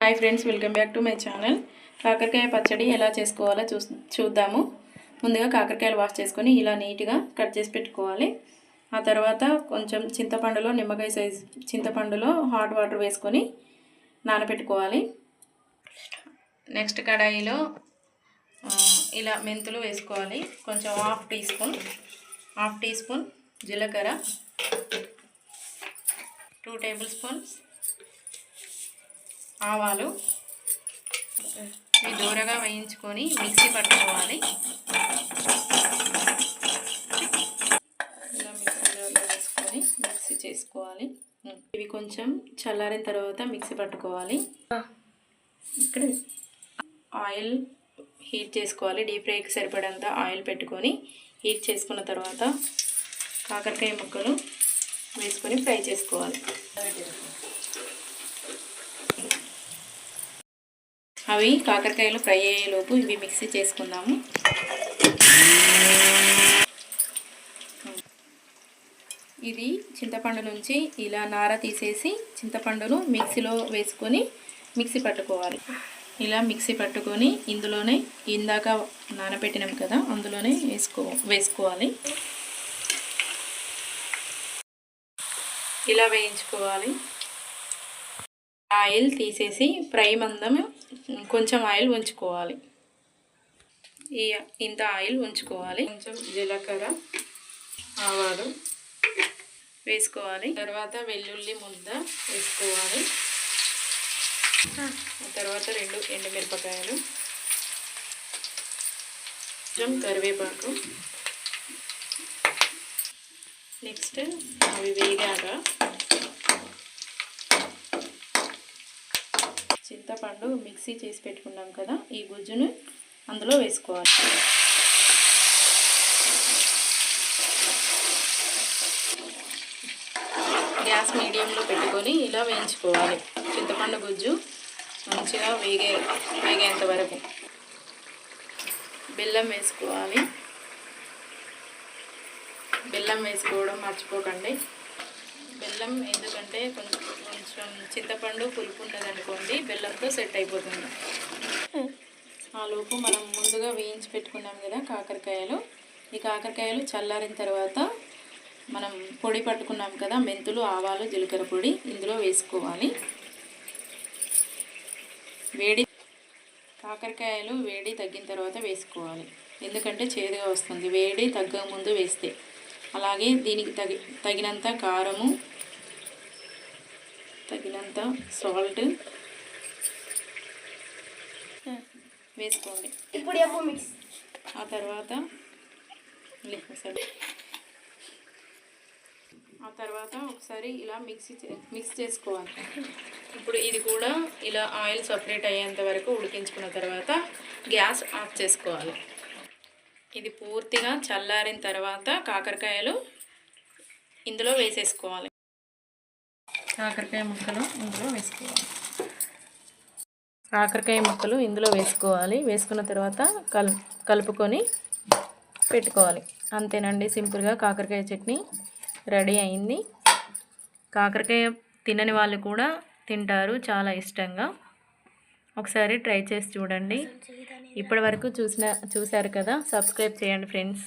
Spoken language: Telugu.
Hi friends, welcome back to my channel. కాకరకాయ పచ్చడి ఎలా చేసుకోవాలో చూద్దాము. ముందుగా కాకరకాయలు వాష్ చేసుకొని ఇలా నీట్గా కట్ చేసి పెట్టుకోవాలి. ఆ తర్వాత కొంచెం చింతపండులో నిమ్మకాయ సైజ్ చింతపండులో హాట్ వాటర్ వేసుకొని నానబెట్టుకోవాలి. నెక్స్ట్ కడాయిలో ఇలా మెంతులు వేసుకోవాలి. కొంచెం హాఫ్ టీ స్పూన్ జీలకర్ర, 2 టేబుల్ స్పూన్స్ ఆవాలు ఇవి దూరగా వేయించుకొని మిక్సీ పట్టుకోవాలి. ఇలా మిక్సీలో వేసుకొని మిక్సీ చేసుకోవాలి. ఇవి కొంచెం చల్లారిన తర్వాత మిక్సీ పట్టుకోవాలి. ఇక్కడ ఆయిల్ హీట్ చేసుకోవాలి. డీప్ ఫ్రైకి సరిపడంత ఆయిల్ పెట్టుకొని హీట్ చేసుకున్న తర్వాత కాకరకాయ ముక్కలు వేసుకొని ఫ్రై చేసుకోవాలి. అవి కాకరకాయలు ఫ్రై అయ్యేలోపు ఇవి మిక్సీ చేసుకుందాము. ఇది చింతపండు నుంచి ఇలా నార తీసేసి చింతపండును మిక్సీలో వేసుకొని మిక్సీ పట్టుకోవాలి. ఇలా మిక్సీ పట్టుకొని ఇందులోనే ఇందాక నానబెట్టినాం కదా, అందులోనే వేసుకోవాలి. ఇలా వేయించుకోవాలి. ఆయిల్ తీసేసి ఫ్రై మందం కొంచెం ఆయిల్ ఉంచుకోవాలి. ఇంత ఆయిల్ ఉంచుకోవాలి. కొంచెం జీలకర్ర, ఆవాలు వేసుకోవాలి. తర్వాత వెల్లుల్లి ముద్ద వేసుకోవాలి. తర్వాత 2 ఎండుమిరపకాయలు, కొంచెం కరివేపాకు. నెక్స్ట్ అవి వేగాక చింతపండు మిక్సీ చేసి పెట్టుకున్నాం కదా, ఈ గుజ్జును అందులో వేసుకోవాలి. గ్యాస్ మీడియంలో పెట్టుకొని ఇలా వేయించుకోవాలి. చింతపండు గుజ్జు మంచిగా వేగేంత వరకు. బెల్లం వేసుకోవాలి. బెల్లం వేసుకోవడం మర్చిపోకండి. బెల్లం ఎందుకంటే కొంచెం చింతపండు పులుపు ఉన్నదనుకోండి, బెల్లంతో సెట్ అయిపోతుంది. ఆ లోపు మనం ముందుగా వేయించి పెట్టుకున్నాం కదా కాకరకాయలు, ఈ కాకరకాయలు చల్లారిన తర్వాత మనం పొడి పట్టుకున్నాం కదా, మెంతులు, ఆవాలు, జీలకర్ర పొడి ఇందులో వేసుకోవాలి. కాకరకాయలు వేడి తగ్గిన తర్వాత వేసుకోవాలి, ఎందుకంటే చేదుగా వస్తుంది వేడి తగ్గక ముందు వేస్తే. అలాగే దీనికి తగినంత కారము, తగినంత సాల్ట్ వేసుకోండి. ఇప్పుడు మిక్స్. ఆ తర్వాత ఒకసారి ఇలా మిక్స్ చేసుకోవాలి. ఇప్పుడు ఇది కూడా ఇలా ఆయిల్ సపరేట్ అయ్యేంత వరకు ఉడికించుకున్న తర్వాత గ్యాస్ ఆఫ్ చేసుకోవాలి. ఇది పూర్తిగా చల్లారిన తర్వాత కాకరకాయలు ఇందులో వేసేసుకోవాలి. కాకరకాయ ముక్కలు ఇందులో వేసుకోవాలి. వేసుకున్న తర్వాత కలుపుకొని పెట్టుకోవాలి. అంతేనండి, సింపుల్గా కాకరకాయ చట్నీ రెడీ అయింది. కాకరకాయ తినని వాళ్ళు కూడా తింటారు చాలా ఇష్టంగా. ఒకసారి ట్రై చేసి చూడండి. ఇప్పటి వరకు చూశారు కదా, సబ్స్క్రైబ్ చేయండి ఫ్రెండ్స్.